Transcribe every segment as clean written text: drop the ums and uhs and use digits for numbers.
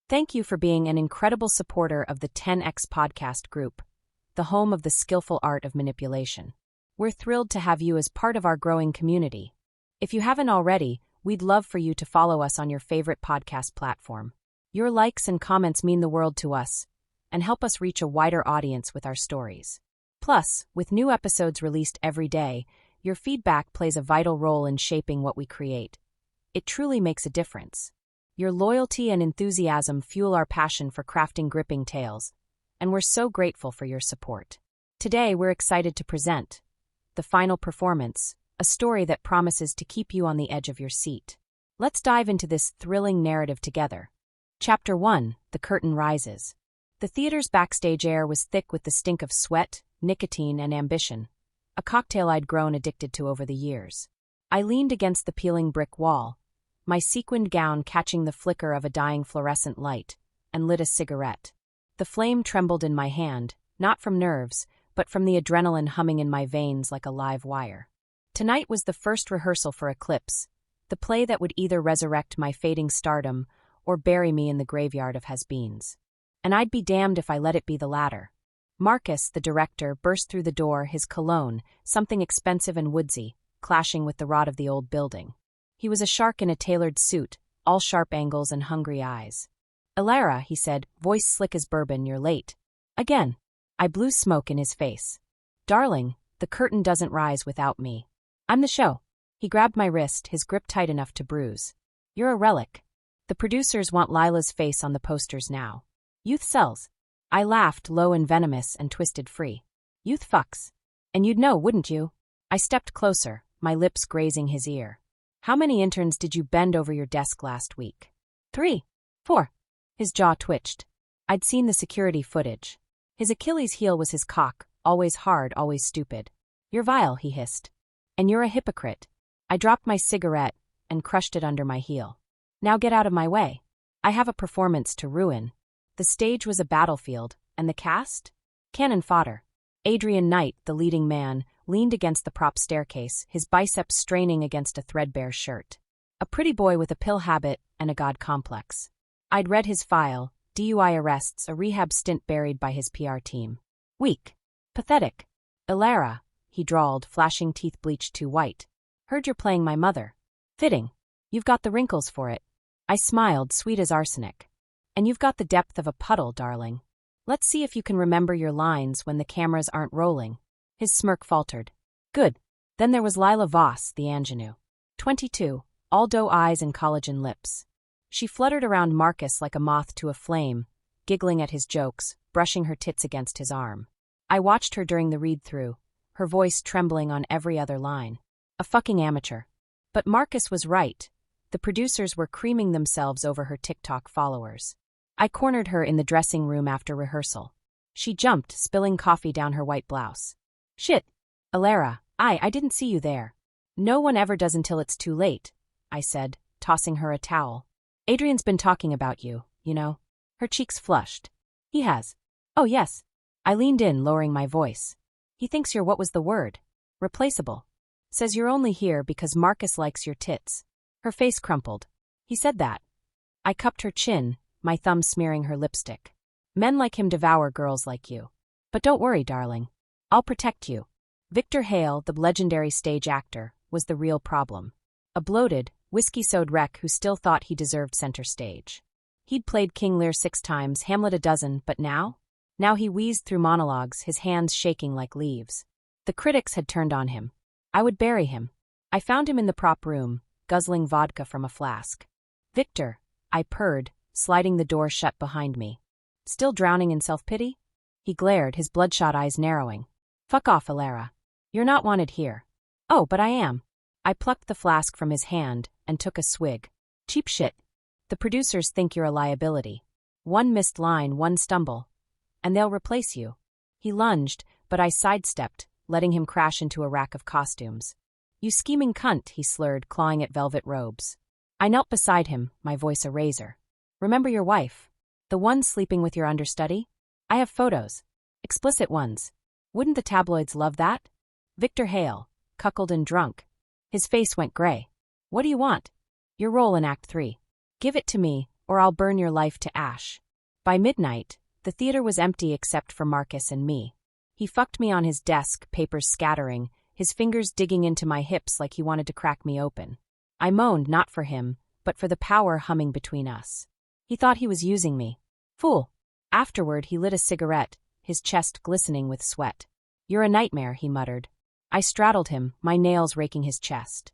Thank you for being an incredible supporter of the 10X podcast group, the home of the skillful art of manipulation. We're thrilled to have you as part of our growing community. If you haven't already, we'd love for you to follow us on your favorite podcast platform. Your likes and comments mean the world to us and help us reach a wider audience with our stories. Plus, with new episodes released every day, your feedback plays a vital role in shaping what we create. It truly makes a difference. Your loyalty and enthusiasm fuel our passion for crafting gripping tales, and we're so grateful for your support. Today, we're excited to present the final performance, a story that promises to keep you on the edge of your seat. Let's dive into this thrilling narrative together. Chapter 1: The Curtain Rises. The theater's backstage air was thick with the stink of sweat, nicotine, and ambition, a cocktail I'd grown addicted to over the years. I leaned against the peeling brick wall, my sequined gown catching the flicker of a dying fluorescent light, and lit a cigarette. The flame trembled in my hand, not from nerves, but from the adrenaline humming in my veins like a live wire. Tonight was the first rehearsal for Eclipse, the play that would either resurrect my fading stardom or bury me in the graveyard of has-beens. And I'd be damned if I let it be the latter. Marcus, the director, burst through the door, his cologne, something expensive and woodsy, clashing with the rot of the old building. He was a shark in a tailored suit, all sharp angles and hungry eyes. "Elara," he said, voice slick as bourbon, "you're late." Again. I blew smoke in his face. "Darling, the curtain doesn't rise without me. I'm the show." He grabbed my wrist, his grip tight enough to bruise. "You're a relic. The producers want Lila's face on the posters now. Youth sells." I laughed, low and venomous, and twisted free. "Youth fucks. And you'd know, wouldn't you?" I stepped closer, my lips grazing his ear. "How many interns did you bend over your desk last week?" 3, 4. His jaw twitched. I'd seen the security footage. His Achilles heel was his cock, always hard, always stupid. "You're vile," he hissed. "And you're a hypocrite." I dropped my cigarette and crushed it under my heel. "Now get out of my way. I have a performance to ruin." The stage was a battlefield, and the cast? Cannon fodder. Adrian Knight, the leading man, leaned against the prop staircase, his biceps straining against a threadbare shirt. A pretty boy with a pill habit and a god complex. I'd read his file: DUI arrests, a rehab stint buried by his PR team. Weak. Pathetic. "Elara," he drawled, flashing teeth bleached too white. "Heard you're playing my mother." "Fitting. You've got the wrinkles for it." I smiled, sweet as arsenic. "And you've got the depth of a puddle, darling. Let's see if you can remember your lines when the cameras aren't rolling." His smirk faltered. "Good." Then there was Elara Voss, the ingenue. 22, all doe eyes and collagen lips. She fluttered around Marcus like a moth to a flame, giggling at his jokes, brushing her tits against his arm. I watched her during the read-through, her voice trembling on every other line. A fucking amateur. But Marcus was right. The producers were creaming themselves over her TikTok followers. I cornered her in the dressing room after rehearsal. She jumped, spilling coffee down her white blouse. "Shit. Elara, I didn't see you there." "No one ever does until it's too late," I said, tossing her a towel. "Adrian's been talking about you, you know." Her cheeks flushed. "He has?" "Oh, yes." I leaned in, lowering my voice. "He thinks you're what was the word? Replaceable. Says you're only here because Marcus likes your tits." Her face crumpled. "He said that." I cupped her chin, my thumb smearing her lipstick. "Men like him devour girls like you. But don't worry, darling. I'll protect you." Victor Hale, the legendary stage actor, was the real problem. A bloated, whiskey-soaked wreck who still thought he deserved center stage. He'd played King Lear 6 times, Hamlet a dozen, but now? Now he wheezed through monologues, his hands shaking like leaves. The critics had turned on him. I would bury him. I found him in the prop room, guzzling vodka from a flask. "Victor," I purred, sliding the door shut behind me. "Still drowning in self-pity?" He glared, his bloodshot eyes narrowing. "Fuck off, Elara. You're not wanted here." "Oh, but I am." I plucked the flask from his hand and took a swig. "Cheap shit. The producers think you're a liability. One missed line, one stumble, and they'll replace you." He lunged, but I sidestepped, letting him crash into a rack of costumes. "You scheming cunt," he slurred, clawing at velvet robes. I knelt beside him, my voice a razor. "Remember your wife? The one sleeping with your understudy? I have photos. Explicit ones. Wouldn't the tabloids love that?" Victor Hale, cuckold and drunk. His face went gray. "What do you want?" "Your role in Act 3. Give it to me, or I'll burn your life to ash. By midnight, the theater was empty except for Marcus and me. He fucked me on his desk, papers scattering, his fingers digging into my hips like he wanted to crack me open. I moaned, not for him, but for the power humming between us. He thought he was using me. Fool. Afterward, he lit a cigarette, his chest glistening with sweat. You're a nightmare, he muttered. I straddled him, my nails raking his chest.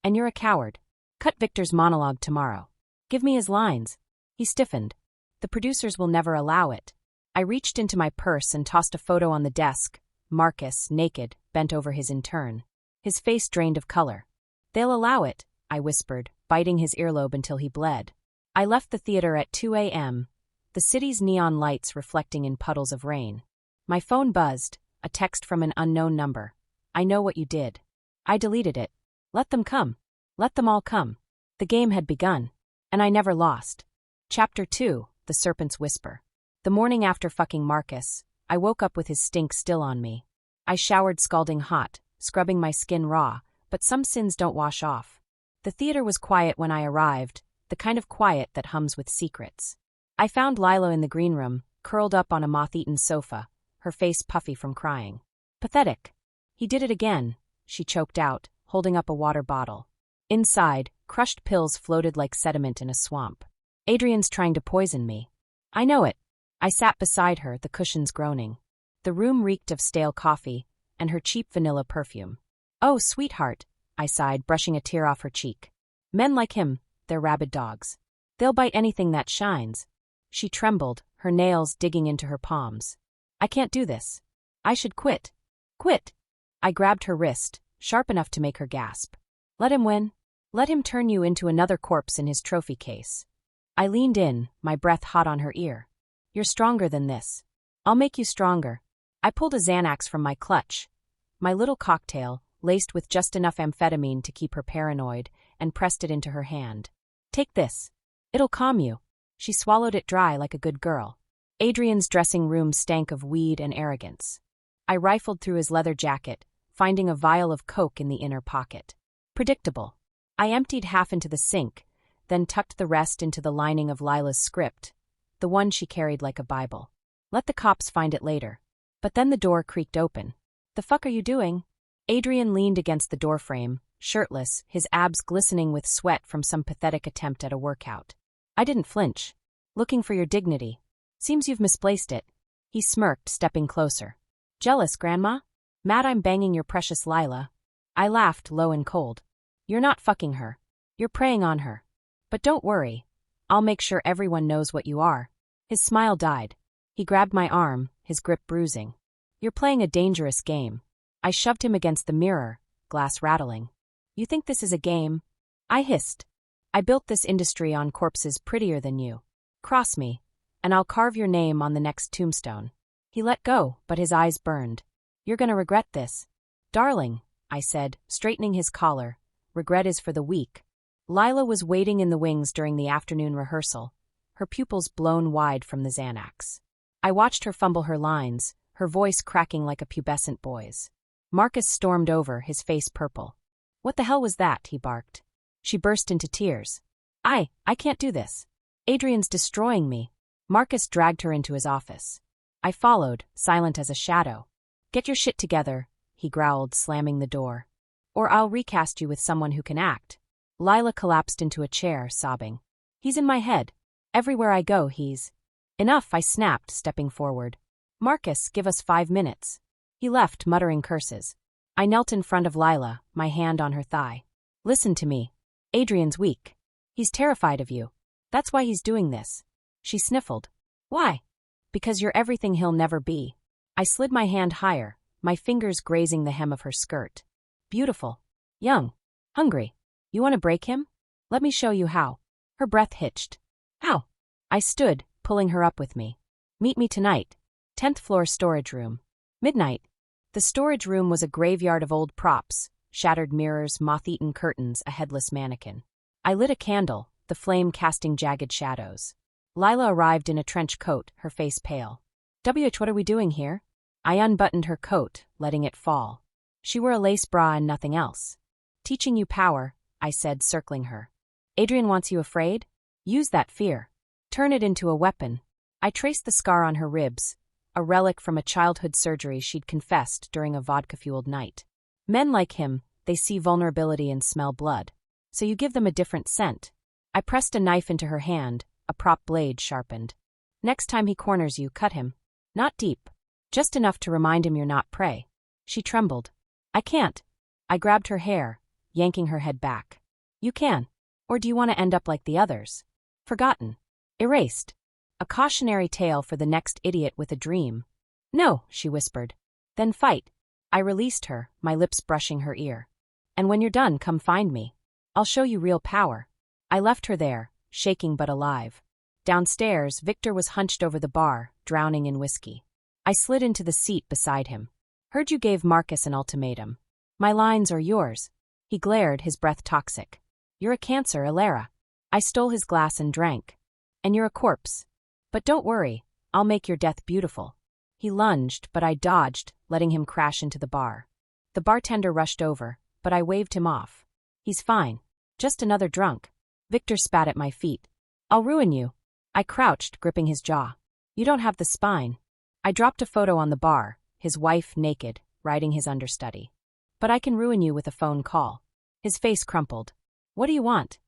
And you're a coward. Cut Victor's monologue tomorrow. Give me his lines. He stiffened. The producers will never allow it. I reached into my purse and tossed a photo on the desk. Marcus, naked, bent over his intern. His face drained of color. They'll allow it, I whispered, biting his earlobe until he bled. I left the theater at 2 a.m., the city's neon lights reflecting in puddles of rain. My phone buzzed, a text from an unknown number. I know what you did. I deleted it. Let them come. Let them all come. The game had begun. And I never lost. Chapter 2, The Serpent's Whisper. The morning after fucking Marcus, I woke up with his stink still on me. I showered scalding hot, scrubbing my skin raw, but some sins don't wash off. The theater was quiet when I arrived, the kind of quiet that hums with secrets. I found Lila in the green room, curled up on a moth-eaten sofa, her face puffy from crying. Pathetic. He did it again, she choked out, holding up a water bottle. Inside, crushed pills floated like sediment in a swamp. Adrian's trying to poison me. I know it. I sat beside her, the cushions groaning. The room reeked of stale coffee, and her cheap vanilla perfume. Oh, sweetheart, I sighed, brushing a tear off her cheek. Men like him, they're rabid dogs. They'll bite anything that shines. She trembled, her nails digging into her palms. I can't do this. I should quit. Quit. I grabbed her wrist, sharp enough to make her gasp. Let him win. Let him turn you into another corpse in his trophy case. I leaned in, my breath hot on her ear. You're stronger than this. I'll make you stronger. I pulled a Xanax from my clutch, my little cocktail, laced with just enough amphetamine to keep her paranoid, and pressed it into her hand. Take this. It'll calm you. She swallowed it dry like a good girl. Adrian's dressing room stank of weed and arrogance. I rifled through his leather jacket, finding a vial of coke in the inner pocket. Predictable. I emptied half into the sink, then tucked the rest into the lining of Lila's script, the one she carried like a Bible. Let the cops find it later. But then the door creaked open. The fuck are you doing? Adrian leaned against the doorframe, shirtless, his abs glistening with sweat from some pathetic attempt at a workout. I didn't flinch. Looking for your dignity. Seems you've misplaced it. He smirked, stepping closer. Jealous, Grandma? Mad I'm banging your precious Lila. I laughed, low and cold. You're not fucking her. You're preying on her. But don't worry. I'll make sure everyone knows what you are. His smile died. He grabbed my arm, his grip bruising. You're playing a dangerous game. I shoved him against the mirror, glass rattling. You think this is a game? I hissed. I built this industry on corpses prettier than you. Cross me, and I'll carve your name on the next tombstone. He let go, but his eyes burned. You're gonna regret this. Darling, I said, straightening his collar. Regret is for the weak. Lila was waiting in the wings during the afternoon rehearsal, her pupils blown wide from the Xanax. I watched her fumble her lines, her voice cracking like a pubescent boy's. Marcus stormed over, his face purple. What the hell was that? He barked. She burst into tears. I can't do this. Adrian's destroying me. Marcus dragged her into his office. I followed, silent as a shadow. Get your shit together, he growled, slamming the door. Or I'll recast you with someone who can act. Lila collapsed into a chair, sobbing. He's in my head. Everywhere I go, he's... Enough, I snapped, stepping forward. Marcus, give us 5 minutes. He left, muttering curses. I knelt in front of Lila, my hand on her thigh. Listen to me. Adrian's weak. He's terrified of you. That's why he's doing this. She sniffled. Why? Because you're everything he'll never be. I slid my hand higher, my fingers grazing the hem of her skirt. Beautiful. Young. Hungry. You want to break him? Let me show you how. Her breath hitched. How? I stood, pulling her up with me. Meet me tonight. 10th floor storage room. Midnight. The storage room was a graveyard of old props, shattered mirrors, moth-eaten curtains, a headless mannequin. I lit a candle, the flame casting jagged shadows. Lila arrived in a trench coat, her face pale. What are we doing here? I unbuttoned her coat, letting it fall. She wore a lace bra and nothing else. Teaching you power, I said, circling her. Adrian wants you afraid? Use that fear. Turn it into a weapon. I traced the scar on her ribs, a relic from a childhood surgery she'd confessed during a vodka-fueled night. Men like him, they see vulnerability and smell blood. So you give them a different scent. I pressed a knife into her hand, a prop blade sharpened. Next time he corners you, cut him. Not deep. Just enough to remind him you're not prey. She trembled. I can't. I grabbed her hair, yanking her head back. You can. Or do you want to end up like the others? Forgotten. Erased. A cautionary tale for the next idiot with a dream. No, she whispered. Then fight. I released her, my lips brushing her ear. And when you're done, come find me. I'll show you real power. I left her there, shaking but alive. Downstairs, Victor was hunched over the bar, drowning in whiskey. I slid into the seat beside him. Heard you gave Marcus an ultimatum. My lines are yours. He glared, his breath toxic. You're a cancer, Elara. I stole his glass and drank. And you're a corpse. But don't worry, I'll make your death beautiful. He lunged, but I dodged, letting him crash into the bar. The bartender rushed over, but I waved him off. He's fine. Just another drunk. Victor spat at my feet. I'll ruin you. I crouched, gripping his jaw. You don't have the spine. I dropped a photo on the bar, his wife naked, riding his understudy. But I can ruin you with a phone call. His face crumpled. What do you want?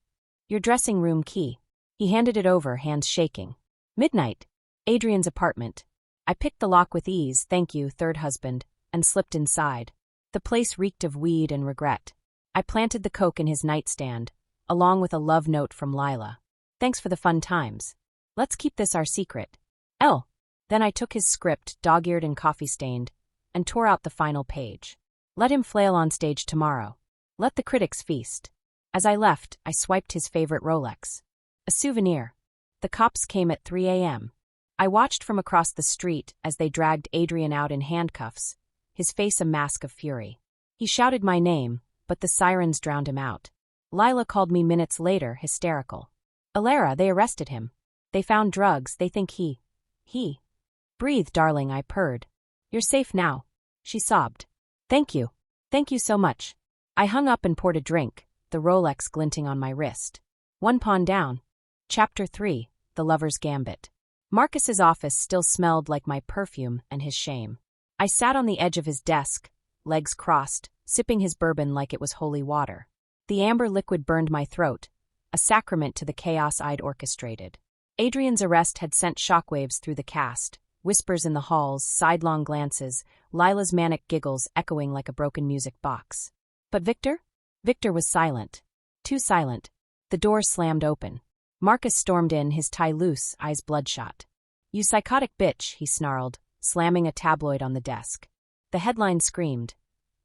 Your dressing room key. He handed it over, hands shaking. Midnight. Adrian's apartment. I picked the lock with ease, thank you, third husband, and slipped inside. The place reeked of weed and regret. I planted the coke in his nightstand, along with a love note from Lila. Thanks for the fun times. Let's keep this our secret. L. Then I took his script, dog-eared and coffee-stained, and tore out the final page. Let him flail on stage tomorrow. Let the critics feast. As I left, I swiped his favorite Rolex. A souvenir. The cops came at 3 a.m. I watched from across the street as they dragged Adrian out in handcuffs, his face a mask of fury. He shouted my name, but the sirens drowned him out. Lila called me minutes later, hysterical. Elara, they arrested him. They found drugs, they think he. Breathe, darling, I purred. You're safe now. She sobbed. Thank you. Thank you so much. I hung up and poured a drink, the Rolex glinting on my wrist. One pawn down. Chapter 3, The Lover's Gambit. Marcus's office still smelled like my perfume and his shame. I sat on the edge of his desk, legs crossed, sipping his bourbon like it was holy water. The amber liquid burned my throat, a sacrament to the chaos I'd orchestrated. Adrian's arrest had sent shockwaves through the cast, whispers in the halls, sidelong glances, Lila's manic giggles echoing like a broken music box. But Victor? Victor was silent. Too silent. The door slammed open. Marcus stormed in, his tie loose, eyes bloodshot. You psychotic bitch, he snarled, slamming a tabloid on the desk. The headline screamed.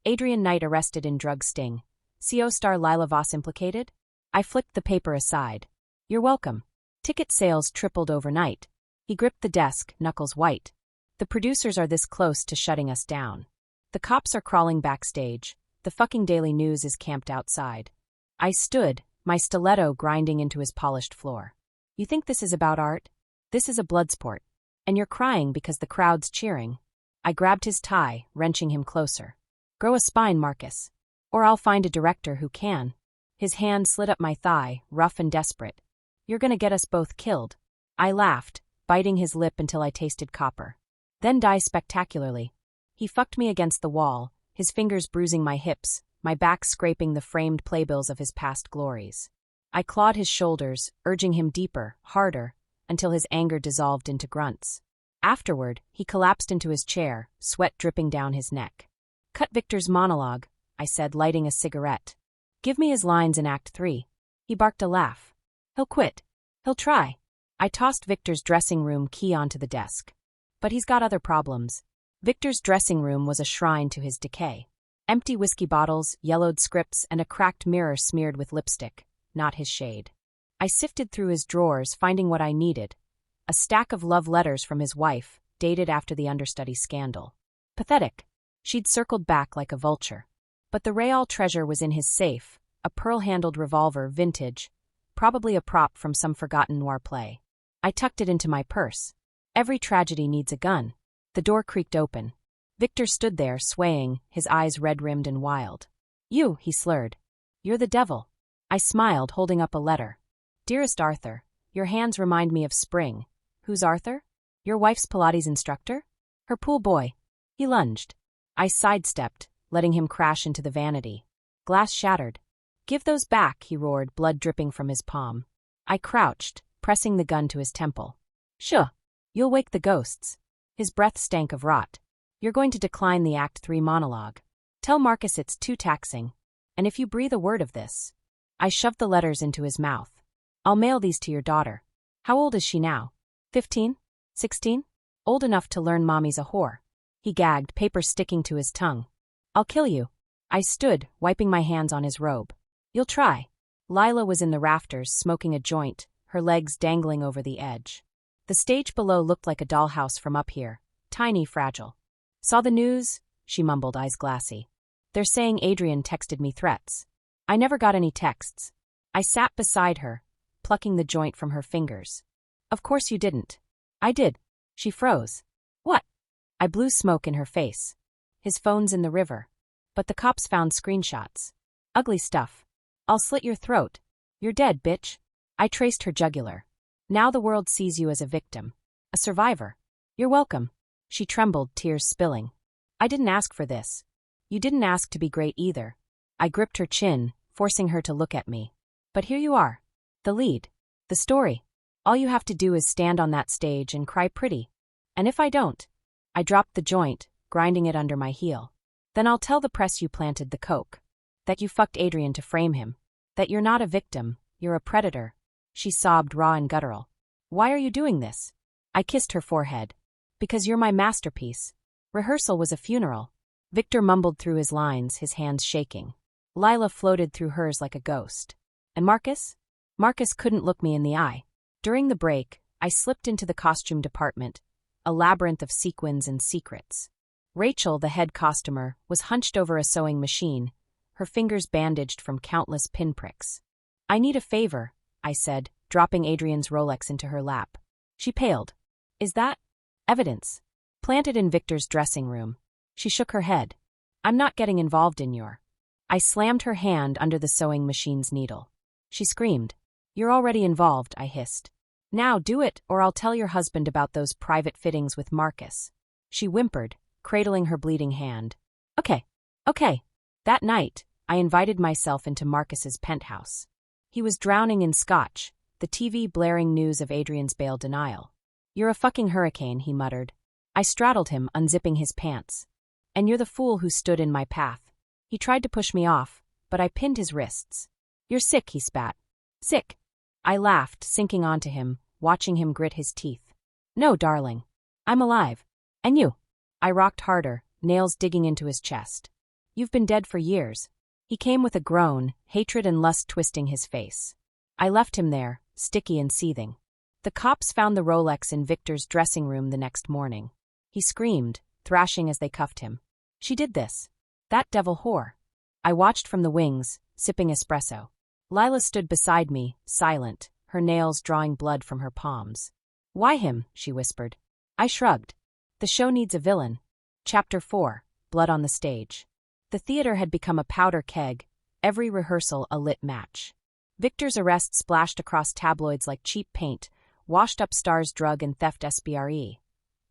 Adrian Knight arrested in drug sting. CO star Elara Voss implicated? I flicked the paper aside. You're welcome. Ticket sales tripled overnight. He gripped the desk, knuckles white. The producers are this close to shutting us down. The cops are crawling backstage. The fucking Daily News is camped outside. I stood, my stiletto grinding into his polished floor. You think this is about art? This is a bloodsport. And you're crying because the crowd's cheering. I grabbed his tie, wrenching him closer. Grow a spine, Marcus. Or I'll find a director who can. His hand slid up my thigh, rough and desperate. You're gonna get us both killed. I laughed, biting his lip until I tasted copper. Then die spectacularly. He fucked me against the wall, his fingers bruising my hips, my back scraping the framed playbills of his past glories. I clawed his shoulders, urging him deeper, harder, until his anger dissolved into grunts. Afterward, he collapsed into his chair, sweat dripping down his neck. Cut Victor's monologue, I said, lighting a cigarette. Give me his lines in Act 3. He barked a laugh. He'll quit. He'll try. I tossed Victor's dressing room key onto the desk. But he's got other problems. Victor's dressing room was a shrine to his decay. Empty whiskey bottles, yellowed scripts, and a cracked mirror smeared with lipstick, not his shade. I sifted through his drawers, finding what I needed. A stack of love letters from his wife, dated after the understudy scandal. Pathetic. She'd circled back like a vulture. But the real treasure was in his safe, a pearl-handled revolver, vintage, probably a prop from some forgotten noir play. I tucked it into my purse. Every tragedy needs a gun. The door creaked open. Victor stood there, swaying, his eyes red-rimmed and wild. You, he slurred. You're the devil. I smiled, holding up a letter. Dearest Arthur, Your hands remind me of spring. Who's Arthur? Your wife's Pilates instructor? Her pool boy. He lunged. I sidestepped, letting him crash into the vanity. Glass shattered. Give those back, he roared, blood dripping from his palm. I crouched, pressing the gun to his temple. Shuh. You'll wake the ghosts. His breath stank of rot. You're going to decline the Act 3 monologue. Tell Marcus it's too taxing. And if you breathe a word of this. I shoved the letters into his mouth. I'll mail these to your daughter. How old is she now? 15? 16? Old enough to learn mommy's a whore. He gagged, paper sticking to his tongue. I'll kill you. I stood, wiping my hands on his robe. You'll try. Lila was in the rafters, smoking a joint, her legs dangling over the edge. The stage below looked like a dollhouse from up here, tiny, fragile. Saw the news? She mumbled, eyes glassy. They're saying Adrian texted me threats. I never got any texts. I sat beside her, plucking the joint from her fingers. Of course you didn't. I did. She froze. What? I blew smoke in her face. His phone's in the river. But the cops found screenshots. Ugly stuff. I'll slit your throat. You're dead, bitch. I traced her jugular. Now the world sees you as a victim. A survivor. You're welcome. She trembled, tears spilling. I didn't ask for this. You didn't ask to be great either. I gripped her chin, forcing her to look at me. But here you are. The lead. The story. All you have to do is stand on that stage and cry pretty. And if I don't? I dropped the joint, grinding it under my heel. Then I'll tell the press you planted the coke. That you fucked Adrian to frame him. That you're not a victim, you're a predator. She sobbed, raw and guttural. Why are you doing this? I kissed her forehead. Because you're my masterpiece. Rehearsal was a funeral. Victor mumbled through his lines, his hands shaking. Lila floated through hers like a ghost. And Marcus? Marcus couldn't look me in the eye. During the break, I slipped into the costume department, a labyrinth of sequins and secrets. Rachel, the head costumer, was hunched over a sewing machine, her fingers bandaged from countless pinpricks. I need a favor, I said, dropping Adrian's Rolex into her lap. She paled. Is that evidence? Planted in Victor's dressing room. She shook her head. I'm not getting involved in your. I slammed her hand under the sewing machine's needle. She screamed. You're already involved, I hissed. Now do it, or I'll tell your husband about those private fittings with Marcus. She whimpered, cradling her bleeding hand. Okay. That night, I invited myself into Marcus's penthouse. He was drowning in scotch, the TV blaring news of Adrian's bail denial. You're a fucking hurricane, he muttered. I straddled him, unzipping his pants. And you're the fool who stood in my path. He tried to push me off, but I pinned his wrists. You're sick, he spat. Sick. I laughed, sinking onto him, watching him grit his teeth. No, darling. I'm alive. And you? I rocked harder, nails digging into his chest. You've been dead for years. He came with a groan, hatred and lust twisting his face. I left him there, sticky and seething. The cops found the Rolex in Victor's dressing room the next morning. He screamed, thrashing as they cuffed him. She did this. That devil whore. I watched from the wings, sipping espresso. Lila stood beside me, silent, her nails drawing blood from her palms. Why him? She whispered. I shrugged. The show needs a villain. Chapter 4, Blood on the Stage. The theater had become a powder keg, every rehearsal a lit match. Victor's arrest splashed across tabloids like cheap paint, washed up Star's drug and theft SBRE.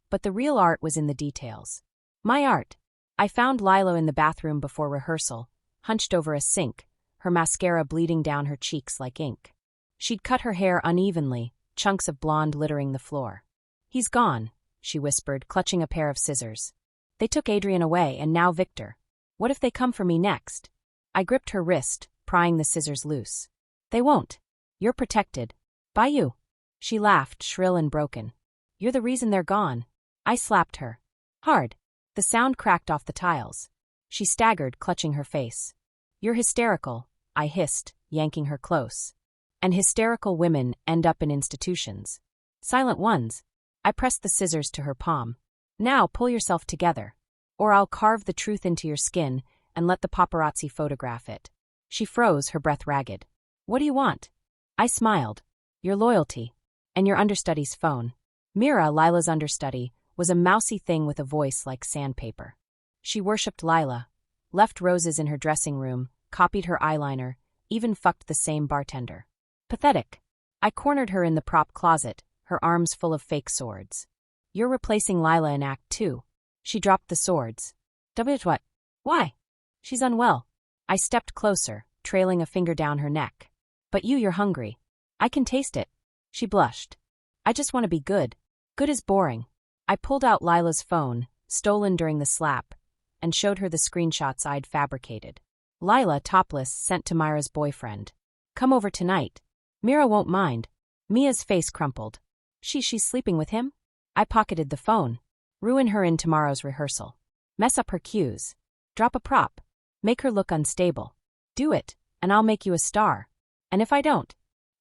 But the real art was in the details. My art. I found Lila in the bathroom before rehearsal, hunched over a sink, her mascara bleeding down her cheeks like ink. She'd cut her hair unevenly, chunks of blonde littering the floor. He's gone, she whispered, clutching a pair of scissors. They took Adrian away, and now Victor. What if they come for me next? I gripped her wrist, prying the scissors loose. They won't. You're protected. By you. She laughed, shrill and broken. You're the reason they're gone. I slapped her. Hard. The sound cracked off the tiles. She staggered, clutching her face. You're hysterical, I hissed, yanking her close. And hysterical women end up in institutions. Silent ones. I pressed the scissors to her palm. Now pull yourself together. Or I'll carve the truth into your skin and let the paparazzi photograph it. She froze, her breath ragged. What do you want? I smiled. Your loyalty. And your understudy's phone. Mira, Lila's understudy, was a mousy thing with a voice like sandpaper. She worshipped Lila, left roses in her dressing room, copied her eyeliner, even fucked the same bartender. Pathetic. I cornered her in the prop closet, her arms full of fake swords. You're replacing Lila in Act 2. She dropped the swords. What? Why? She's unwell. I stepped closer, trailing a finger down her neck. But you're hungry. I can taste it. She blushed. I just want to be good. Good is boring. I pulled out Lila's phone, stolen during the slap, and showed her the screenshots I'd fabricated. Lila, topless, sent to Myra's boyfriend. Come over tonight. Mira won't mind. Mia's face crumpled. She's sleeping with him? I pocketed the phone. Ruin her in tomorrow's rehearsal. Mess up her cues. Drop a prop. Make her look unstable. Do it, and I'll make you a star. And if I don't?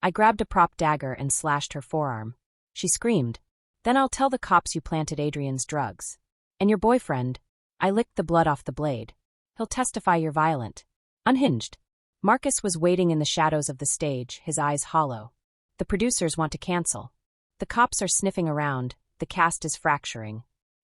I grabbed a prop dagger and slashed her forearm. She screamed. Then I'll tell the cops you planted Adrian's drugs. And your boyfriend. I licked the blood off the blade. He'll testify you're violent. Unhinged. Marcus was waiting in the shadows of the stage, his eyes hollow. The producers want to cancel. The cops are sniffing around, the cast is fracturing.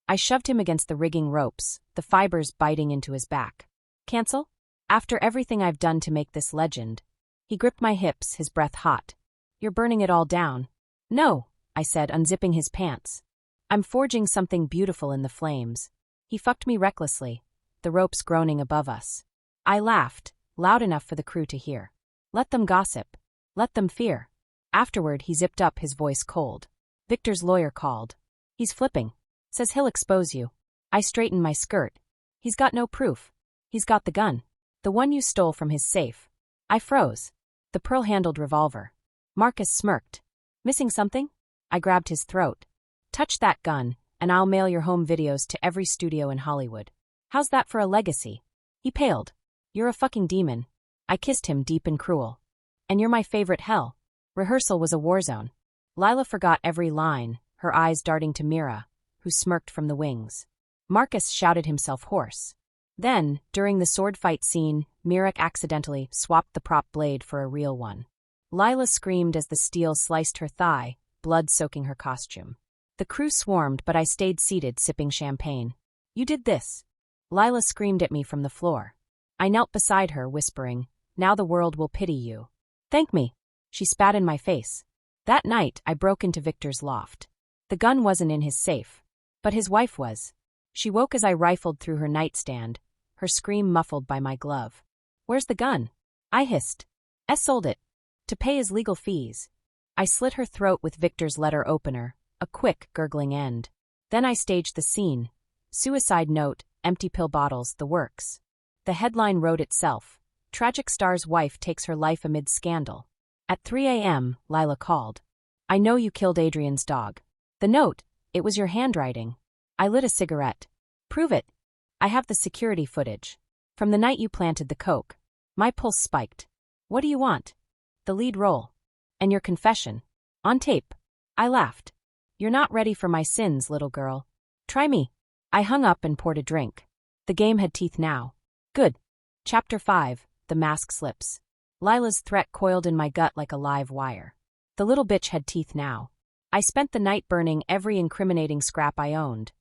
I shoved him against the rigging ropes, the fibers biting into his back. Cancel? After everything I've done to make this legend. He gripped my hips, his breath hot. You're burning it all down. No, I said, unzipping his pants. I'm forging something beautiful in the flames. He fucked me recklessly, the ropes groaning above us. I laughed, loud enough for the crew to hear. Let them gossip. Let them fear. Afterward, he zipped up, his voice cold. Victor's lawyer called. He's flipping. Says he'll expose you. I straightened my skirt. He's got no proof. He's got the gun. The one you stole from his safe. I froze. The pearl-handled revolver. Marcus smirked. Missing something? I grabbed his throat. Touch that gun, and I'll mail your home videos to every studio in Hollywood. How's that for a legacy? He paled. You're a fucking demon. I kissed him deep and cruel. And you're my favorite hell. Rehearsal was a war zone. Lila forgot every line, her eyes darting to Mira, who smirked from the wings. Marcus shouted himself hoarse. Then, during the sword fight scene, Mira accidentally swapped the prop blade for a real one. Lila screamed as the steel sliced her thigh, blood soaking her costume. The crew swarmed, but I stayed seated, sipping champagne. You did this. Lila screamed at me from the floor. I knelt beside her, whispering, now the world will pity you. Thank me. She spat in my face. That night, I broke into Victor's loft. The gun wasn't in his safe. But his wife was. She woke as I rifled through her nightstand, her scream muffled by my glove. Where's the gun? I hissed. Sold it. To pay his legal fees. I slit her throat with Victor's letter opener, a quick, gurgling end. Then I staged the scene. Suicide note, empty pill bottles, the works. The headline wrote itself. Tragic star's wife takes her life amid scandal. At 3 a.m., Lila called. I know you killed Adrian's dog. The note, it was your handwriting. I lit a cigarette. Prove it. I have the security footage. From the night you planted the coke. My pulse spiked. What do you want? The lead role. And your confession. On tape. I laughed. You're not ready for my sins, little girl. Try me. I hung up and poured a drink. The game had teeth now. Good. Chapter 5, The Mask Slips. Lila's threat coiled in my gut like a live wire. The little bitch had teeth now. I spent the night burning every incriminating scrap I owned.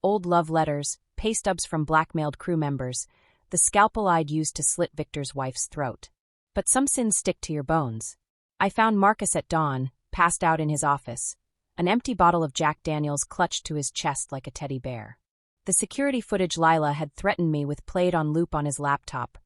Old love letters, pay stubs from blackmailed crew members, the scalpel I'd used to slit Victor's wife's throat. But some sins stick to your bones. I found Marcus at dawn, passed out in his office, an empty bottle of Jack Daniels clutched to his chest like a teddy bear. The security footage Lila had threatened me with played on loop on his laptop.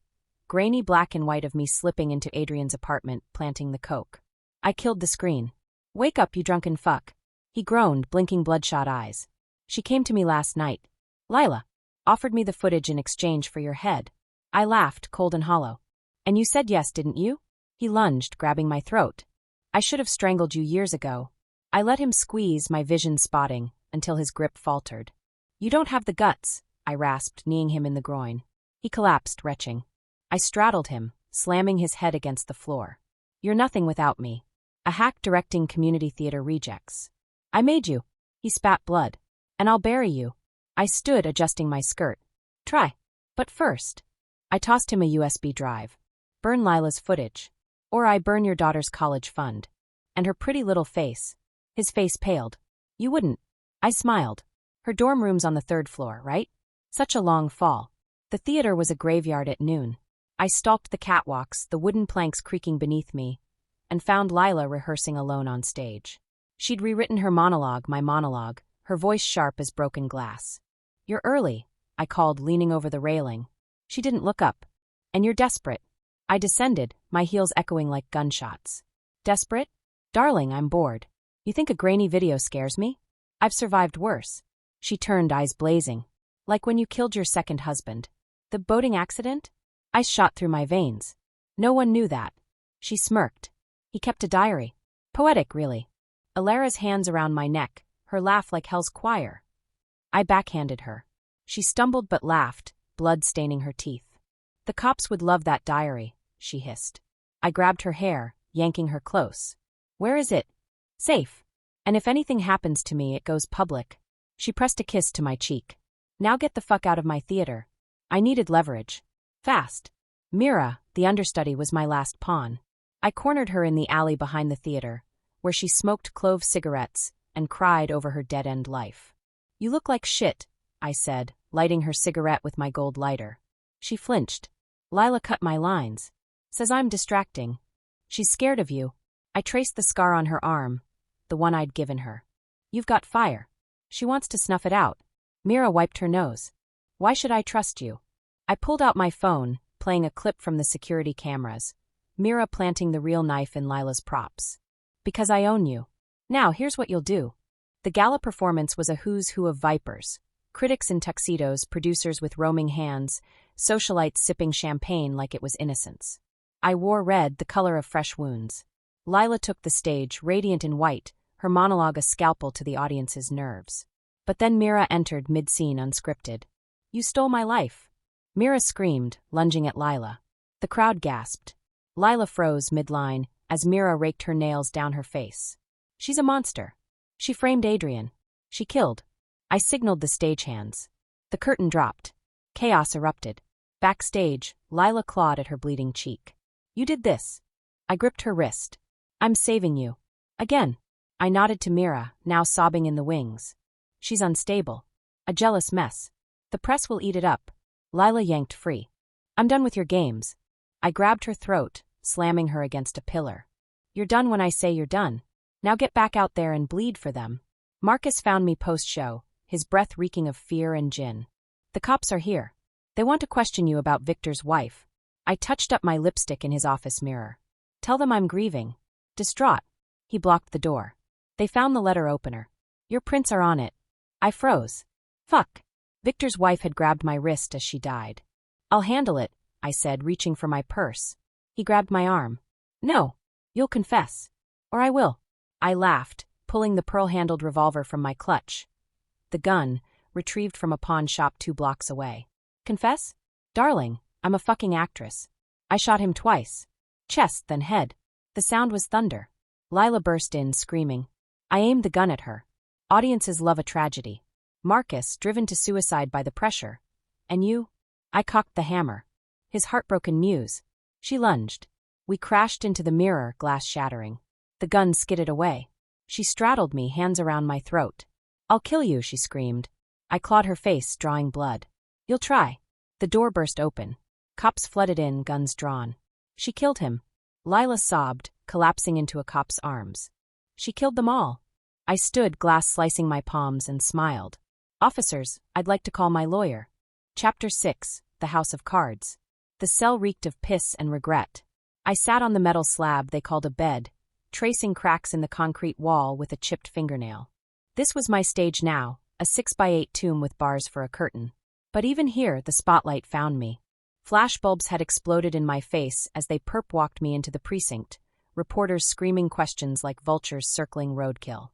Grainy black and white of me slipping into Adrian's apartment, planting the coke. I killed the screen. Wake up, you drunken fuck. He groaned, blinking bloodshot eyes. She came to me last night. Lila. Offered me the footage in exchange for your head. I laughed, cold and hollow. And you said yes, didn't you? He lunged, grabbing my throat. I should have strangled you years ago. I let him squeeze, my vision spotting, until his grip faltered. You don't have the guts, I rasped, kneeing him in the groin. He collapsed, retching. I straddled him, slamming his head against the floor. You're nothing without me. A hack directing community theater rejects. I made you. He spat blood. And I'll bury you. I stood, adjusting my skirt. Try. But first. I tossed him a USB drive. Burn Lila's footage. Or I burn your daughter's college fund. And her pretty little face. His face paled. You wouldn't. I smiled. Her dorm room's on the 3rd floor, right? Such a long fall. The theater was a graveyard at noon. I stalked the catwalks, the wooden planks creaking beneath me, and found Lila rehearsing alone on stage. She'd rewritten her monologue, my monologue, her voice sharp as broken glass. "You're early," I called, leaning over the railing. She didn't look up. "And you're desperate." I descended, my heels echoing like gunshots. "Desperate? Darling, I'm bored. You think a grainy video scares me? I've survived worse." She turned, eyes blazing. "Like when you killed your second husband. The boating accident?" Ice shot through my veins. "No one knew that." She smirked. "He kept a diary. Poetic, really." Elara's hands around my neck, her laugh like hell's choir. I backhanded her. She stumbled but laughed, blood staining her teeth. "The cops would love that diary," she hissed. I grabbed her hair, yanking her close. "Where is it?" "Safe. And if anything happens to me, it goes public." She pressed a kiss to my cheek. "Now get the fuck out of my theater." I needed leverage. Fast. Mira, the understudy, was my last pawn. I cornered her in the alley behind the theater, where she smoked clove cigarettes and cried over her dead-end life. "You look like shit," I said, lighting her cigarette with my gold lighter. She flinched. "Lila cut my lines. Says I'm distracting." "She's scared of you." I traced the scar on her arm, the one I'd given her. "You've got fire. She wants to snuff it out." Mira wiped her nose. "Why should I trust you?" I pulled out my phone, playing a clip from the security cameras, Mira planting the real knife in Lila's props. "Because I own you. Now here's what you'll do." The gala performance was a who's who of vipers. Critics in tuxedos, producers with roaming hands, socialites sipping champagne like it was innocence. I wore red, the color of fresh wounds. Lila took the stage, radiant in white, her monologue a scalpel to the audience's nerves. But then Mira entered mid-scene unscripted. "You stole my life." Mira screamed, lunging at Lila. The crowd gasped. Lila froze mid-line as Mira raked her nails down her face. "She's a monster. She framed Adrian. She killed." I signaled the stagehands. The curtain dropped. Chaos erupted. Backstage, Lila clawed at her bleeding cheek. "You did this." I gripped her wrist. "I'm saving you." Again. I nodded to Mira, now sobbing in the wings. "She's unstable. A jealous mess. The press will eat it up." Lila yanked free. "I'm done with your games." I grabbed her throat, slamming her against a pillar. "You're done when I say you're done. Now get back out there and bleed for them." Marcus found me post-show, his breath reeking of fear and gin. "The cops are here. They want to question you about Victor's wife." I touched up my lipstick in his office mirror. "Tell them I'm grieving." Distraught. He blocked the door. "They found the letter opener. Your prints are on it." I froze. "Fuck." Victor's wife had grabbed my wrist as she died. "I'll handle it," I said, reaching for my purse. He grabbed my arm. "No. You'll confess. Or I will." I laughed, pulling the pearl-handled revolver from my clutch. The gun, retrieved from a pawn shop 2 blocks away. "Confess? Darling, I'm a fucking actress." I shot him twice. Chest, then head. The sound was thunder. Lila burst in, screaming. I aimed the gun at her. Audiences love a tragedy. Marcus, driven to suicide by the pressure. "And you?" I cocked the hammer. His heartbroken muse. She lunged. We crashed into the mirror, glass shattering. The gun skidded away. She straddled me, hands around my throat. "I'll kill you," she screamed. I clawed her face, drawing blood. "You'll try." The door burst open. Cops flooded in, guns drawn. "She killed him." Lila sobbed, collapsing into a cop's arms. "She killed them all." I stood, glass slicing my palms, and smiled. "Officers, I'd like to call my lawyer." Chapter 6, The House of Cards. The cell reeked of piss and regret. I sat on the metal slab they called a bed, tracing cracks in the concrete wall with a chipped fingernail. This was my stage now, a 6x8 tomb with bars for a curtain. But even here, the spotlight found me. Flashbulbs had exploded in my face as they perp-walked me into the precinct, reporters screaming questions like vultures circling roadkill.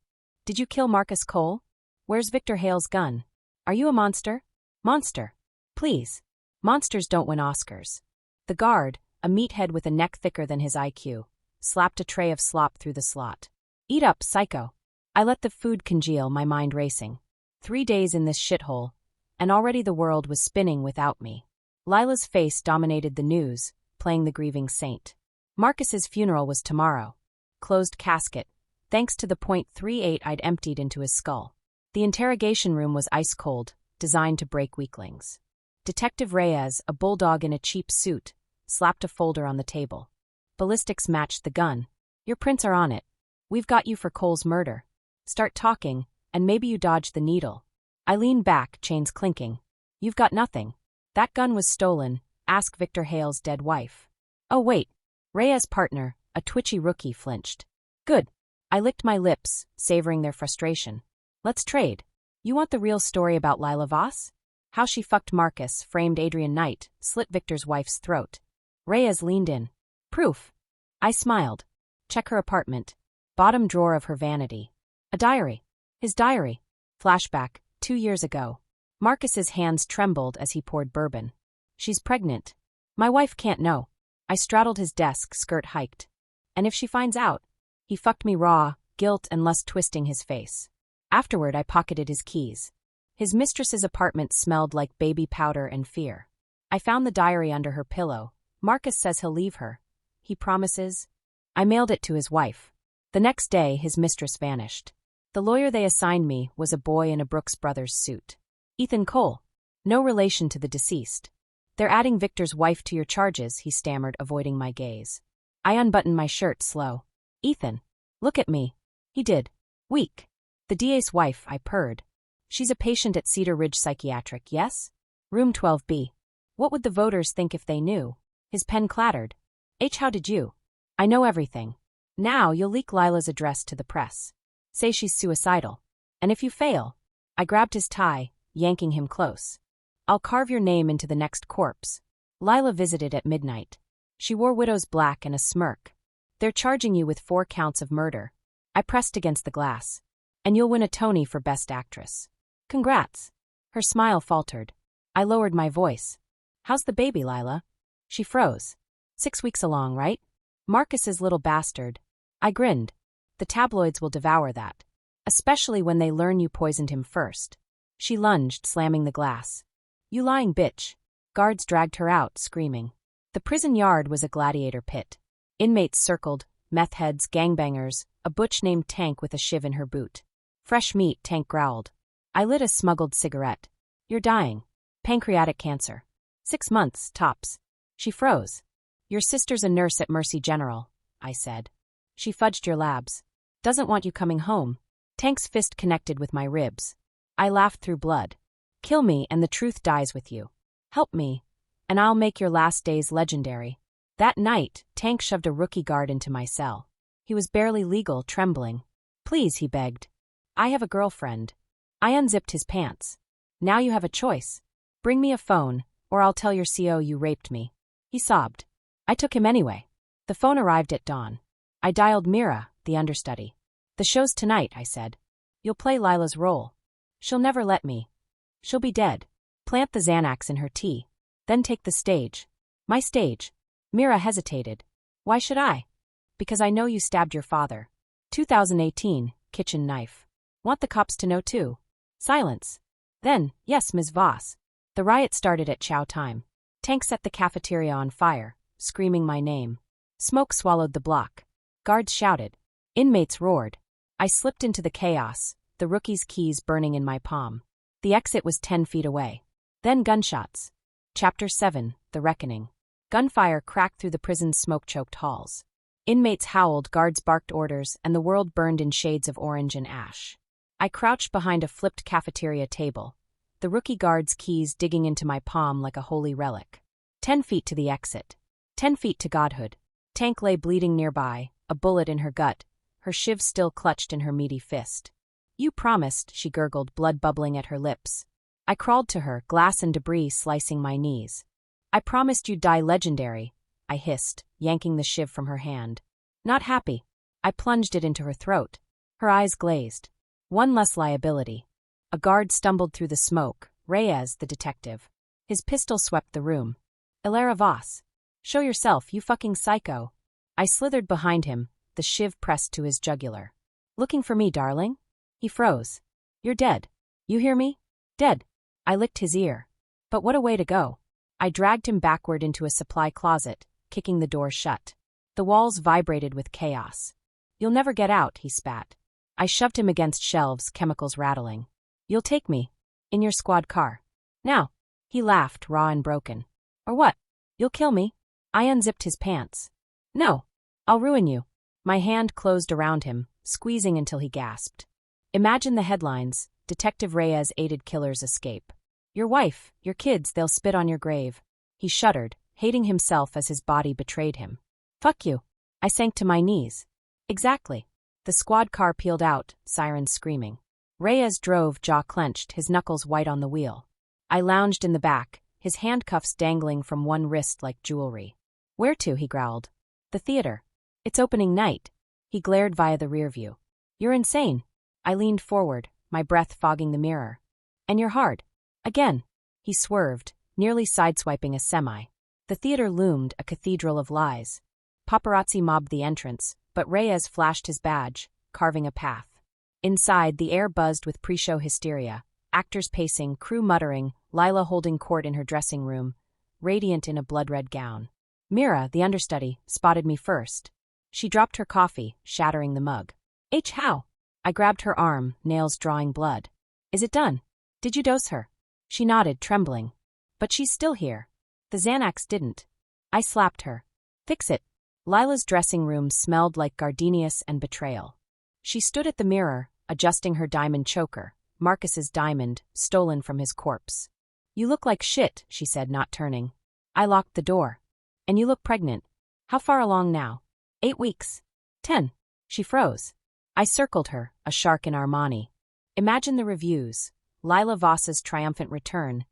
"Did you kill Marcus Cole? Where's Victor Hale's gun? Are you a monster?" "Monster. Please. Monsters don't win Oscars." The guard, a meathead with a neck thicker than his IQ, slapped a tray of slop through the slot. "Eat up, psycho." I let the food congeal, my mind racing. 3 days in this shithole, and already the world was spinning without me. Lila's face dominated the news, playing the grieving saint. Marcus's funeral was tomorrow. Closed casket, thanks to the .38 I'd emptied into his skull. The interrogation room was ice cold, designed to break weaklings. Detective Reyes, a bulldog in a cheap suit, slapped a folder on the table. Ballistics matched the gun. Your prints are on it. We've got you for Cole's murder. Start talking, and maybe you dodge the needle. I lean back, chains clinking. You've got nothing. That gun was stolen. Ask Victor Hale's dead wife. Oh wait. Reyes' partner, a twitchy rookie, flinched. Good. I licked my lips, savoring their frustration. Let's trade. You want the real story about Elara Voss? How she fucked Marcus, framed Adrian Knight, slit Victor's wife's throat. Reyes leaned in. Proof. I smiled. Check her apartment. Bottom drawer of her vanity. A diary. His diary. Flashback, 2 years ago. Marcus's hands trembled as he poured bourbon. She's pregnant. My wife can't know. I straddled his desk, skirt hiked. And if she finds out? He fucked me raw, guilt and lust twisting his face. Afterward, I pocketed his keys. His mistress's apartment smelled like baby powder and fear. I found the diary under her pillow. Marcus says he'll leave her. He promises. I mailed it to his wife. The next day, his mistress vanished. The lawyer they assigned me was a boy in a Brooks Brothers suit. Ethan Cole. No relation to the deceased. They're adding Victor's wife to your charges, he stammered, avoiding my gaze. I unbuttoned my shirt, slow. Ethan. Look at me. He did. Weak. The DA's wife, I purred. She's a patient at Cedar Ridge Psychiatric, yes? Room 12B. What would the voters think if they knew? His pen clattered. How did you? I know everything. Now you'll leak Lila's address to the press. Say she's suicidal. And if you fail. I grabbed his tie, yanking him close. I'll carve your name into the next corpse. Lila visited at midnight. She wore widow's black and a smirk. They're charging you with 4 counts of murder. I pressed against the glass. And you'll win a Tony for Best Actress. Congrats. Her smile faltered. I lowered my voice. How's the baby, Lila? She froze. 6 weeks along, right? Marcus's little bastard. I grinned. The tabloids will devour that. Especially when they learn you poisoned him first. She lunged, slamming the glass. You lying bitch. Guards dragged her out, screaming. The prison yard was a gladiator pit. Inmates circled, meth heads, gangbangers, a butch named Tank with a shiv in her boot. Fresh meat, Tank growled. I lit a smuggled cigarette. You're dying. Pancreatic cancer. 6 months, tops. She froze. Your sister's a nurse at Mercy General, I said. She fudged your labs. Doesn't want you coming home. Tank's fist connected with my ribs. I laughed through blood. Kill me and the truth dies with you. Help me, and I'll make your last days legendary. That night, Tank shoved a rookie guard into my cell. He was barely legal, trembling. Please, he begged. I have a girlfriend. I unzipped his pants. Now you have a choice. Bring me a phone, or I'll tell your CO you raped me. He sobbed. I took him anyway. The phone arrived at dawn. I dialed Mira, the understudy. The show's tonight, I said. You'll play Lila's role. She'll never let me. She'll be dead. Plant the Xanax in her tea. Then take the stage. My stage. Mira hesitated. Why should I? Because I know you stabbed your father. 2018, kitchen knife. Want the cops to know too. Silence. Then, yes, Ms. Voss. The riot started at chow time. Tank set the cafeteria on fire, screaming my name. Smoke swallowed the block. Guards shouted. Inmates roared. I slipped into the chaos, the rookie's keys burning in my palm. The exit was 10 feet away. Then gunshots. Chapter 7, The Reckoning. Gunfire cracked through the prison's smoke-choked halls. Inmates howled, guards barked orders, and the world burned in shades of orange and ash. I crouched behind a flipped cafeteria table, the rookie guard's keys digging into my palm like a holy relic. 10 feet to the exit. 10 feet to godhood. Tank lay bleeding nearby, a bullet in her gut, her shiv still clutched in her meaty fist. You promised, she gurgled, blood bubbling at her lips. I crawled to her, glass and debris slicing my knees. I promised you'd die legendary, I hissed, yanking the shiv from her hand. Not happy. I plunged it into her throat. Her eyes glazed. One less liability. A guard stumbled through the smoke, Reyes, the detective. His pistol swept the room. Elara Voss. Show yourself, you fucking psycho. I slithered behind him, the shiv pressed to his jugular. Looking for me, darling? He froze. You're dead. You hear me? Dead. I licked his ear. But what a way to go. I dragged him backward into a supply closet, kicking the door shut. The walls vibrated with chaos. You'll never get out, he spat. I shoved him against shelves, chemicals rattling. You'll take me. In your squad car. Now. He laughed, raw and broken. Or what? You'll kill me? I unzipped his pants. No. I'll ruin you. My hand closed around him, squeezing until he gasped. Imagine the headlines: Detective Reyes aided killer's escape. Your wife, your kids, they'll spit on your grave. He shuddered, hating himself as his body betrayed him. Fuck you. I sank to my knees. Exactly. The squad car peeled out, sirens screaming. Reyes drove, jaw clenched, his knuckles white on the wheel. I lounged in the back, his handcuffs dangling from one wrist like jewelry. Where to? He growled. The theater. It's opening night. He glared via the rear view. You're insane. I leaned forward, my breath fogging the mirror. And you're hard. Again. He swerved, nearly sideswiping a semi. The theater loomed, a cathedral of lies. Paparazzi mobbed the entrance, but Reyes flashed his badge, carving a path. Inside, the air buzzed with pre-show hysteria. Actors pacing, crew muttering, Lila holding court in her dressing room, radiant in a blood-red gown. Mira, the understudy, spotted me first. She dropped her coffee, shattering the mug. How? I grabbed her arm, nails drawing blood. Is it done? Did you dose her? She nodded, trembling. But she's still here. The Xanax didn't. I slapped her. Fix it. Lila's dressing room smelled like gardenias and betrayal. She stood at the mirror, adjusting her diamond choker, Marcus's diamond, stolen from his corpse. You look like shit, she said, not turning. I locked the door. And you look pregnant. How far along now? 8 weeks. 10. She froze. I circled her, a shark in Armani. Imagine the reviews. Elara Voss's triumphant return,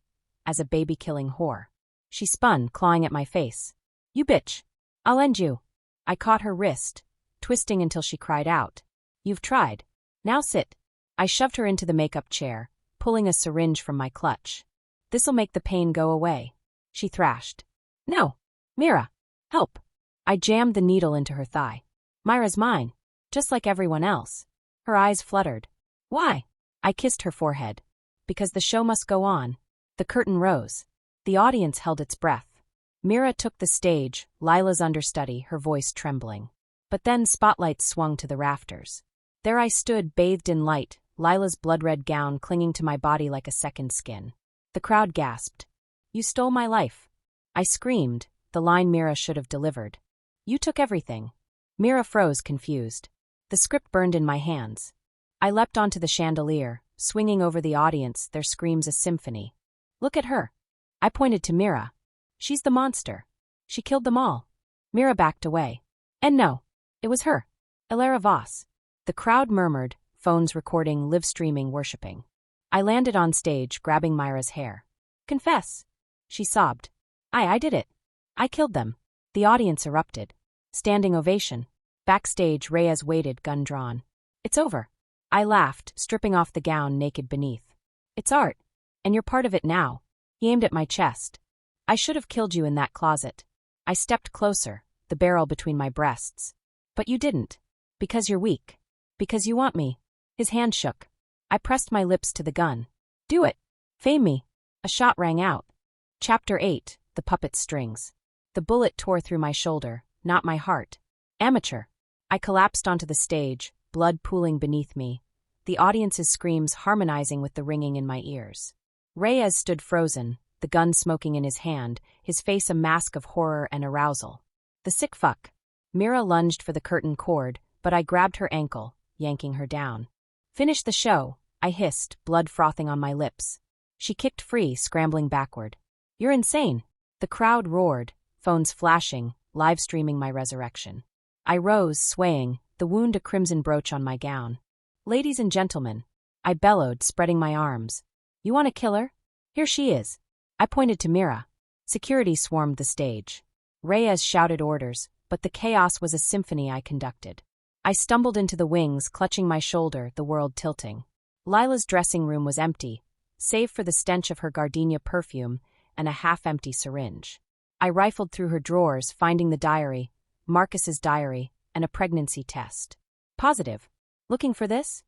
as a baby-killing whore. She spun, clawing at my face. You bitch. I'll end you. I caught her wrist, twisting until she cried out. You've tried. Now sit. I shoved her into the makeup chair, pulling a syringe from my clutch. This'll make the pain go away. She thrashed. No. Mira. Help. I jammed the needle into her thigh. Myra's mine. Just like everyone else. Her eyes fluttered. Why? I kissed her forehead. Because the show must go on. The curtain rose. The audience held its breath. Mira took the stage, Lila's understudy, her voice trembling. But then spotlights swung to the rafters. There I stood, bathed in light, Lila's blood-red gown clinging to my body like a second skin. The crowd gasped. You stole my life. I screamed, the line Mira should have delivered. You took everything. Mira froze, confused. The script burned in my hands. I leapt onto the chandelier, swinging over the audience, their screams a symphony. Look at her. I pointed to Mira. She's the monster. She killed them all. Mira backed away. And no, it was her. Elara Voss. The crowd murmured, phones recording, live streaming, worshipping. I landed on stage, grabbing Myra's hair. Confess. She sobbed. I did it. I killed them. The audience erupted. Standing ovation. Backstage, Reyes waited, gun drawn. It's over. I laughed, stripping off the gown, naked beneath. It's art. And you're part of it now. He aimed at my chest. I should have killed you in that closet. I stepped closer, the barrel between my breasts. But you didn't. Because you're weak. Because you want me. His hand shook. I pressed my lips to the gun. Do it. Fame me. A shot rang out. Chapter 8, The Puppet Strings. The bullet tore through my shoulder, not my heart. Amateur. I collapsed onto the stage, blood pooling beneath me, the audience's screams harmonizing with the ringing in my ears. Reyes stood frozen, the gun smoking in his hand, his face a mask of horror and arousal. The sick fuck. Mira lunged for the curtain cord, but I grabbed her ankle, yanking her down. Finish the show, I hissed, blood frothing on my lips. She kicked free, scrambling backward. You're insane. The crowd roared, phones flashing, live streaming my resurrection. I rose, swaying, the wound a crimson brooch on my gown. Ladies and gentlemen, I bellowed, spreading my arms. You want to kill her? Here she is. I pointed to Mira. Security swarmed the stage. Reyes shouted orders, but the chaos was a symphony I conducted. I stumbled into the wings, clutching my shoulder, the world tilting. Lila's dressing room was empty, save for the stench of her gardenia perfume and a half-empty syringe. I rifled through her drawers, finding the diary, Marcus's diary, and a pregnancy test. Positive. Looking for this?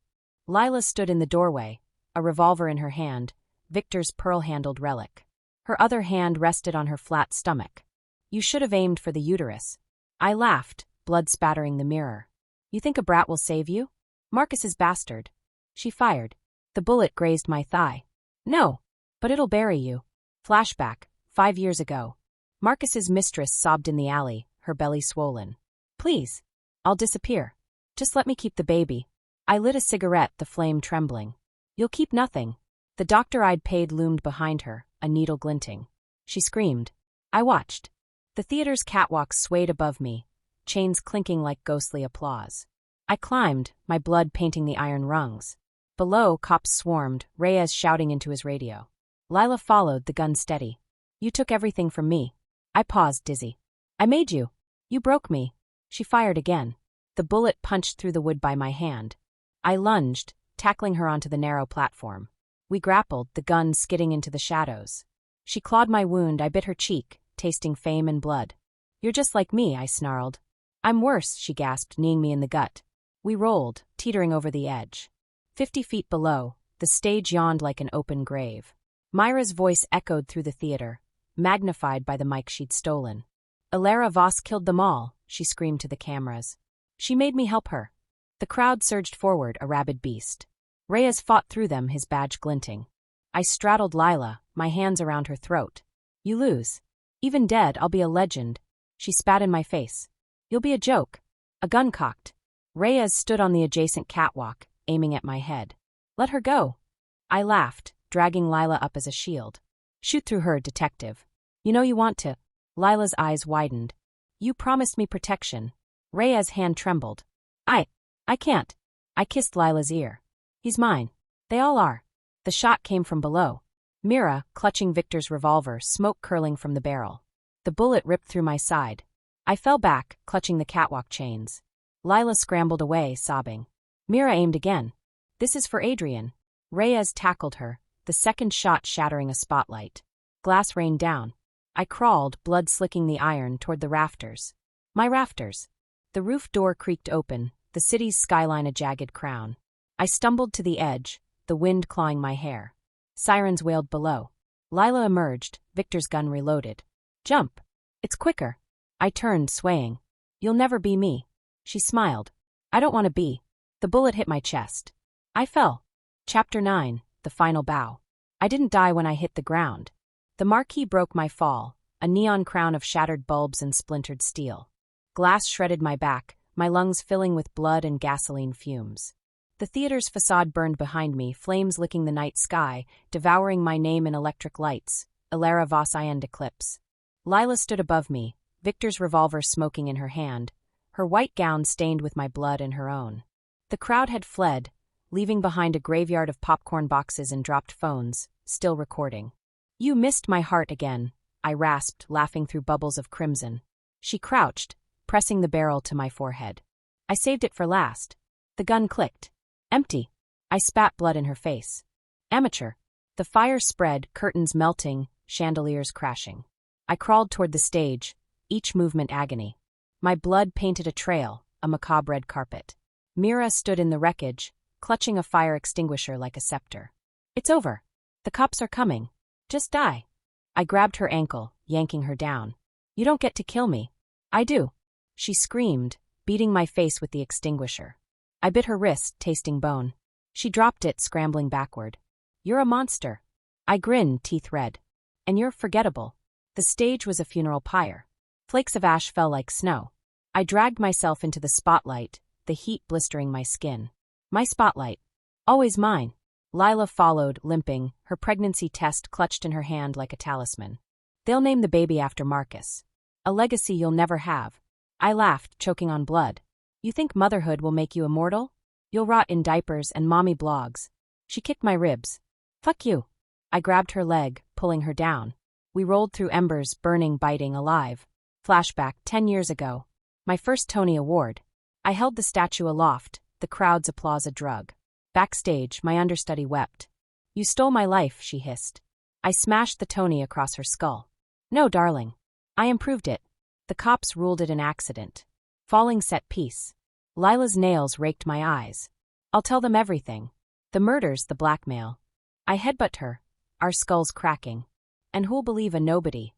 Lila stood in the doorway, a revolver in her hand, Victor's pearl-handled relic. Her other hand rested on her flat stomach. You should have aimed for the uterus. I laughed, blood spattering the mirror. You think a brat will save you? Marcus's bastard. She fired. The bullet grazed my thigh. No, but it'll bury you. Flashback, 5 years ago. Marcus's mistress sobbed in the alley, her belly swollen. Please. I'll disappear. Just let me keep the baby. I lit a cigarette, the flame trembling. You'll keep nothing. The doctor I'd paid loomed behind her, a needle glinting. She screamed. I watched. The theater's catwalk swayed above me, chains clinking like ghostly applause. I climbed, my blood painting the iron rungs. Below, cops swarmed, Reyes shouting into his radio. Lila followed, the gun steady. You took everything from me. I paused, dizzy. I made you. You broke me. She fired again. The bullet punched through the wood by my hand. I lunged, tackling her onto the narrow platform. We grappled, the gun skidding into the shadows. She clawed my wound, I bit her cheek, tasting fame and blood. You're just like me, I snarled. I'm worse, she gasped, kneeing me in the gut. We rolled, teetering over the edge. 50 feet below, the stage yawned like an open grave. Myra's voice echoed through the theater, magnified by the mic she'd stolen. Elara Voss killed them all, she screamed to the cameras. She made me help her. The crowd surged forward, a rabid beast. Reyes fought through them, his badge glinting. I straddled Lila, my hands around her throat. You lose. Even dead, I'll be a legend. She spat in my face. You'll be a joke. A gun cocked. Reyes stood on the adjacent catwalk, aiming at my head. Let her go. I laughed, dragging Lila up as a shield. Shoot through her, detective. You know you want to. Lila's eyes widened. You promised me protection. Reyes' hand trembled. I can't. I kissed Lila's ear. He's mine. They all are. The shot came from below. Mira, clutching Victor's revolver, smoke curling from the barrel. The bullet ripped through my side. I fell back, clutching the catwalk chains. Lila scrambled away, sobbing. Mira aimed again. This is for Adrian. Reyes tackled her, the second shot shattering a spotlight. Glass rained down. I crawled, blood slicking the iron, toward the rafters. My rafters. The roof door creaked open, the city's skyline a jagged crown. I stumbled to the edge, the wind clawing my hair. Sirens wailed below. Lila emerged, Victor's gun reloaded. Jump. It's quicker. I turned, swaying. You'll never be me. She smiled. I don't want to be. The bullet hit my chest. I fell. Chapter 9, The Final Bow. I didn't die when I hit the ground. The marquee broke my fall, a neon crown of shattered bulbs and splintered steel. Glass shredded my back, my lungs filling with blood and gasoline fumes. The theater's facade burned behind me, flames licking the night sky, devouring my name in electric lights, Elara Voss eclipse. Lila stood above me, Victor's revolver smoking in her hand, her white gown stained with my blood and her own. The crowd had fled, leaving behind a graveyard of popcorn boxes and dropped phones, still recording. You missed my heart again, I rasped, laughing through bubbles of crimson. She crouched, pressing the barrel to my forehead. I saved it for last. The gun clicked. Empty. I spat blood in her face. Amateur. The fire spread, curtains melting, chandeliers crashing. I crawled toward the stage, each movement agony. My blood painted a trail, a macabre red carpet. Mira stood in the wreckage, clutching a fire extinguisher like a scepter. It's over. The cops are coming. Just die. I grabbed her ankle, yanking her down. You don't get to kill me. I do. She screamed, beating my face with the extinguisher. I bit her wrist, tasting bone. She dropped it, scrambling backward. You're a monster. I grinned, teeth red. And you're forgettable. The stage was a funeral pyre. Flakes of ash fell like snow. I dragged myself into the spotlight, the heat blistering my skin. My spotlight. Always mine. Lila followed, limping, her pregnancy test clutched in her hand like a talisman. They'll name the baby after Marcus. A legacy you'll never have. I laughed, choking on blood. You think motherhood will make you immortal? You'll rot in diapers and mommy blogs. She kicked my ribs. Fuck you. I grabbed her leg, pulling her down. We rolled through embers, burning, biting, alive. Flashback, 10 years ago. My first Tony Award. I held the statue aloft, the crowd's applause a drug. Backstage, my understudy wept. You stole my life, she hissed. I smashed the Tony across her skull. No, darling. I improved it. The cops ruled it an accident. Falling set piece. Lila's nails raked my eyes. I'll tell them everything. The murders, the blackmail. I headbutt her, our skulls cracking. And who'll believe a nobody?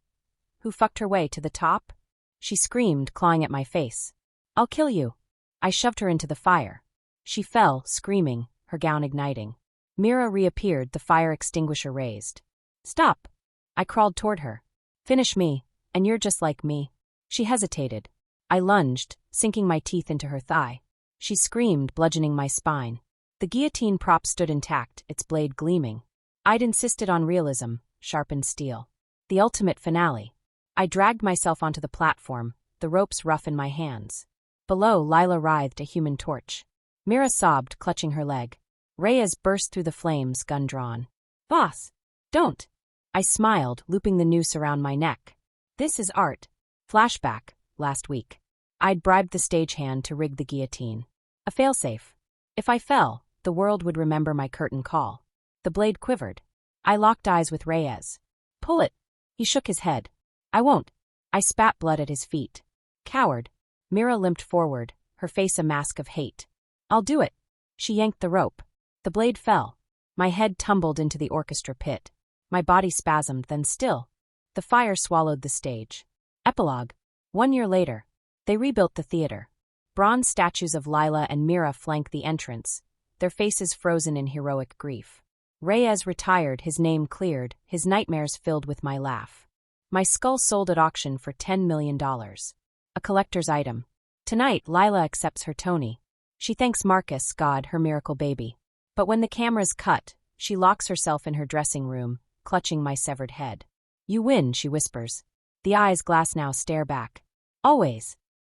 Who fucked her way to the top? She screamed, clawing at my face. I'll kill you. I shoved her into the fire. She fell, screaming, her gown igniting. Mira reappeared, the fire extinguisher raised. Stop. I crawled toward her. Finish me, and you're just like me. She hesitated. I lunged, sinking my teeth into her thigh. She screamed, bludgeoning my spine. The guillotine prop stood intact, its blade gleaming. I'd insisted on realism, sharpened steel. The ultimate finale. I dragged myself onto the platform, the ropes rough in my hands. Below, Lila writhed, a human torch. Mira sobbed, clutching her leg. Reyes burst through the flames, gun drawn. Voss! Don't! I smiled, looping the noose around my neck. This is art. Flashback, last week. I'd bribed the stagehand to rig the guillotine. A failsafe. If I fell, the world would remember my curtain call. The blade quivered. I locked eyes with Reyes. Pull it. He shook his head. I won't. I spat blood at his feet. Coward. Mira limped forward, her face a mask of hate. I'll do it. She yanked the rope. The blade fell. My head tumbled into the orchestra pit. My body spasmed, then still. The fire swallowed the stage. Epilogue. 1 year later. They rebuilt the theater. Bronze statues of Lila and Mira flank the entrance, their faces frozen in heroic grief. Reyes retired, his name cleared, his nightmares filled with my laugh. My skull sold at auction for $10 million. A collector's item. Tonight, Lila accepts her Tony. She thanks Marcus, God, her miracle baby. But when the cameras cut, she locks herself in her dressing room, clutching my severed head. You win, she whispers. The eyes glass now stare back. Always.